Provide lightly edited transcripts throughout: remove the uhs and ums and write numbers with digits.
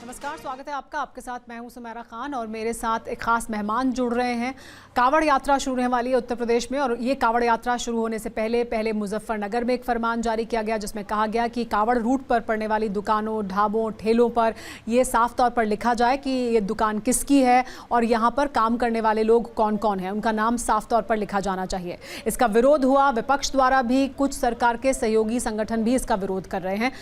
नमस्कार, स्वागत है आपका। आपके साथ मैं हूं सुमेरा खान और मेरे साथ एक खास मेहमान जुड़ रहे हैं। कावड़ यात्रा शुरू होने वाली है उत्तर प्रदेश में और ये कावड़ यात्रा शुरू होने से पहले मुजफ्फरनगर में एक फरमान जारी किया गया जिसमें कहा गया कि कावड़ रूट पर पड़ने वाली दुकानों, ढाबों, ठेलों पर ये साफ तौर पर लिखा जाए कि ये दुकान किसकी है और यहाँ पर काम करने वाले लोग कौन कौन हैं, उनका नाम साफ तौर पर लिखा जाना चाहिए। इसका विरोध हुआ, विपक्ष द्वारा भी, कुछ सरकार के सहयोगी संगठन भी इसका विरोध कर रहे हैं,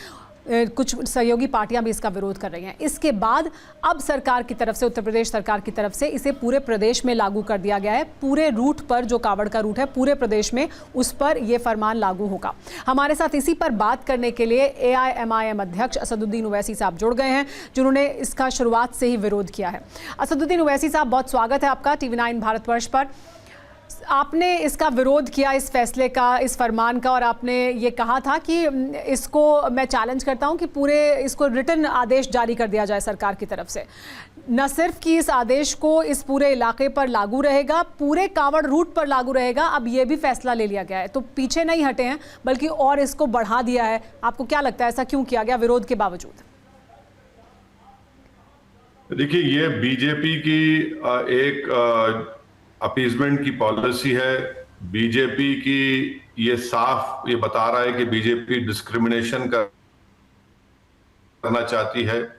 कुछ सहयोगी पार्टियां भी इसका विरोध कर रही हैं। इसके बाद अब सरकार की तरफ से, उत्तर प्रदेश सरकार की तरफ से इसे पूरे प्रदेश में लागू कर दिया गया है। पूरे रूट पर, जो कावड़ का रूट है पूरे प्रदेश में, उस पर यह फरमान लागू होगा। हमारे साथ इसी पर बात करने के लिए AIMIM अध्यक्ष असदुद्दीन ओवैसी साहब जुड़ गए हैं, जिन्होंने इसका शुरुआत से ही विरोध किया है। असदुद्दीन ओवैसी साहब, बहुत स्वागत है आपका TV9 भारतवर्ष पर। आपने इसका विरोध किया, इस फैसले का, इस फरमान का, और आपने ये कहा था कि इसको मैं चैलेंज करता हूं कि पूरे इसको रिटन आदेश जारी कर दिया जाए सरकार की तरफ से। न सिर्फ कि इस आदेश को इस पूरे इलाके पर लागू रहेगा, पूरे कावड़ रूट पर लागू रहेगा। अब ये भी फैसला ले लिया गया है, तो पीछे नहीं हटे हैं बल्कि और इसको बढ़ा दिया है। आपको क्या लगता है ऐसा क्यों किया गया विरोध के बावजूद? देखिए, ये बीजेपी की एक अपीजमेंट की पॉलिसी है। बीजेपी की ये साफ ये बता रहा है कि बीजेपी डिस्क्रिमिनेशन करना चाहती है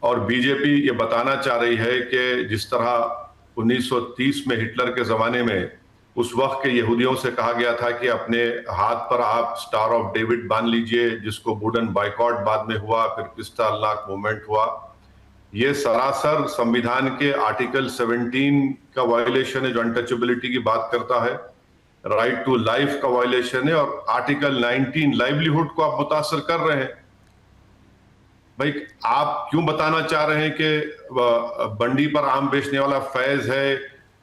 और बीजेपी ये बताना चाह रही है कि जिस तरह 1930 में हिटलर के जमाने में उस वक्त के यहूदियों से कहा गया था कि अपने हाथ पर आप स्टार ऑफ डेविड बांध लीजिए, जिसको वुडन बाइकॉट बाद में हुआ, फिर क्रिस्टाल मूवमेंट हुआ। ये सरासर संविधान के आर्टिकल 17 का वायलेशन है जो अनटचेबिलिटी की बात करता है, राइट टू लाइफ का वायलेशन है, और आर्टिकल 19 लाइवलीहुड को आप मुतासर कर रहे हैं। भाई, आप क्यों बताना चाह रहे हैं कि बंडी पर आम बेचने वाला फैज है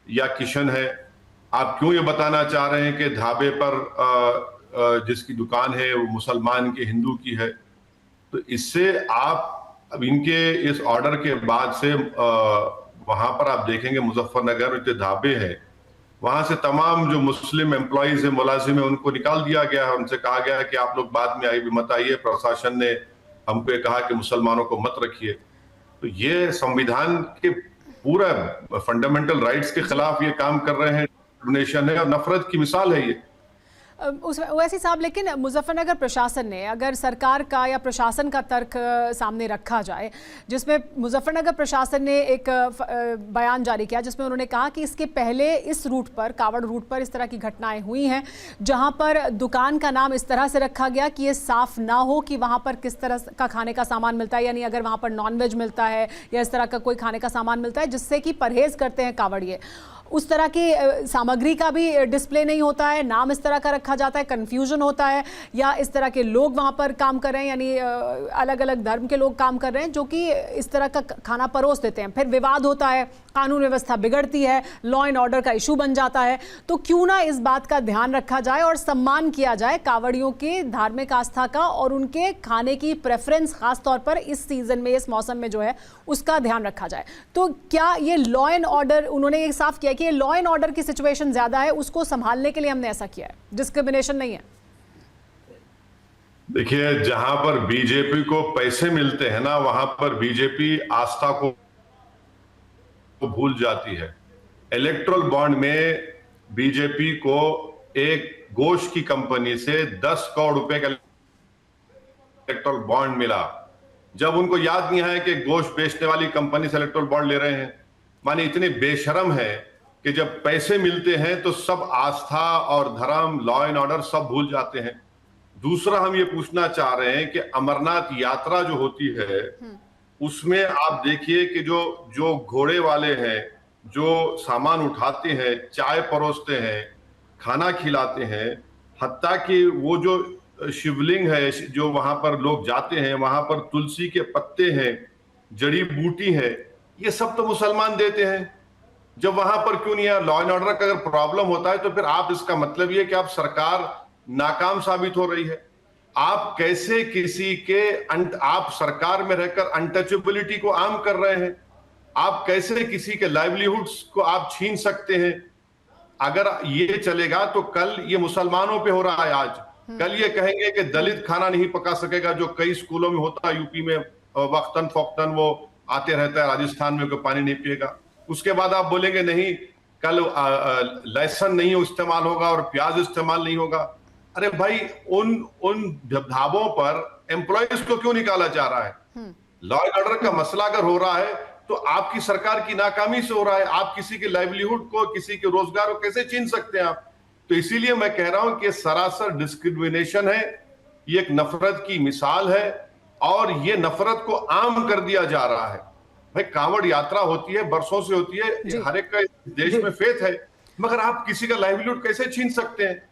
या किशन है? आप क्यों ये बताना चाह रहे हैं कि ढाबे पर जिसकी दुकान है वो मुसलमान की, हिंदू की है? तो इससे आप अब इनके इस ऑर्डर के बाद से वहां पर आप देखेंगे मुजफ्फरनगर जो ढाबे हैं वहां से तमाम जो मुस्लिम एम्प्लॉइज है, मुलाजिम है, उनको निकाल दिया गया है। उनसे कहा गया है कि आप लोग बाद में भी मत आइए। प्रशासन ने हमको ये कहा कि मुसलमानों को मत रखिए। तो ये संविधान के पूरा फंडामेंटल राइट्स के खिलाफ ये काम कर रहे हैं, डिस्क्रिमिनेशन है और नफरत की मिसाल है ये। ओवैसी साहब, लेकिन मुजफ्फरनगर प्रशासन ने, अगर सरकार का या प्रशासन का तर्क सामने रखा जाए, जिसमें मुजफ्फरनगर प्रशासन ने एक बयान जारी किया जिसमें उन्होंने कहा कि इसके पहले इस रूट पर, कावड़ रूट पर, इस तरह की घटनाएं हुई हैं जहां पर दुकान का नाम इस तरह से रखा गया कि ये साफ ना हो कि वहां पर किस तरह का खाने का सामान मिलता है, यानी अगर वहां पर नॉनवेज मिलता है या इस तरह का कोई खाने का सामान मिलता है जिससे कि परहेज करते हैं कावड़िए, उस तरह की सामग्री का भी डिस्प्ले नहीं होता है, नाम इस तरह का रखा जाता है, कंफ्यूजन होता है, या इस तरह के लोग वहाँ पर काम कर रहे हैं, यानी अलग अलग धर्म के लोग काम कर रहे हैं जो कि इस तरह का खाना परोस देते हैं। फिर विवाद होता है, कानून व्यवस्था बिगड़ती है, लॉ एंड ऑर्डर का इशू बन जाता है। तो क्यों ना इस बात का ध्यान रखा जाए और सम्मान किया जाए कावड़ियों की धार्मिक आस्था का और उनके खाने की प्रेफरेंस, खास तौर पर इस सीजन में, इस मौसम में जो है उसका ध्यान रखा जाए। तो क्या ये लॉ एंड ऑर्डर, उन्होंने ये साफ किया कि ये लॉ एंड ऑर्डर की सिचुएशन ज्यादा है, उसको संभालने के लिए हमने ऐसा किया है, डिस्क्रिमिनेशन नहीं है। देखिए, जहां पर बीजेपी को पैसे मिलते हैं ना, वहां पर बीजेपी आस्था को भूल जाती है। इलेक्टोरल बॉन्ड में बीजेपी को एक गोश्त की कंपनी से 10 करोड़ रुपए का इलेक्टोरल बॉन्ड मिला, जब उनको याद नहीं आया कि गोश्त बेचने वाली कंपनी से इलेक्टोरल बॉन्ड ले रहे हैं। माने इतने बेशरम है कि जब पैसे मिलते हैं तो सब आस्था और धर्म, लॉ एंड ऑर्डर सब भूल जाते हैं। दूसरा, हम ये पूछना चाह रहे हैं कि अमरनाथ यात्रा जो होती है उसमें आप देखिए कि जो घोड़े वाले हैं, जो सामान उठाते हैं, चाय परोसते हैं, खाना खिलाते हैं, हत्ता कि वो जो शिवलिंग है जो वहां पर लोग जाते हैं, वहां पर तुलसी के पत्ते हैं, जड़ी बूटी है, ये सब तो मुसलमान देते हैं। जब वहां पर क्यों नहीं है? लॉ एंड ऑर्डर का अगर प्रॉब्लम होता है तो फिर आप, इसका मतलब ये कि आप सरकार नाकाम साबित हो रही है। आप कैसे किसी के आप सरकार में रहकर अनटचेबिलिटी को आम कर रहे हैं? आप कैसे किसी के लाइवलीहुड्स को आप छीन सकते हैं? अगर ये चलेगा तो कल ये मुसलमानों पे हो रहा है, आज कल ये कहेंगे कि दलित खाना नहीं पका सकेगा, जो कई स्कूलों में होता है यूपी में, वक्तन फौक्तन वो आते रहता है राजस्थान में, कोई पानी नहीं पिएगा। उसके बाद आप बोलेंगे नहीं कल लहसुन नहीं इस्तेमाल होगा और प्याज इस्तेमाल नहीं होगा। अरे भाई उन ढाबों पर एम्प्लॉयज को क्यों निकाला जा रहा है? लॉ एंड ऑर्डर का मसला अगर हो रहा है तो आपकी सरकार की नाकामी से हो रहा है। आप किसी के लाइवलीहुड को, किसी के रोजगार को कैसे छीन सकते हैं आप? तो इसीलिए मैं कह रहा हूं कि सरासर डिस्क्रिमिनेशन है, ये एक नफरत की मिसाल है और ये नफरत को आम कर दिया जा रहा है। भाई कांवड़ यात्रा होती है, बरसों से होती है, हर एक का देश में फेथ है, मगर आप किसी का लाइवलीहुड कैसे छीन सकते हैं?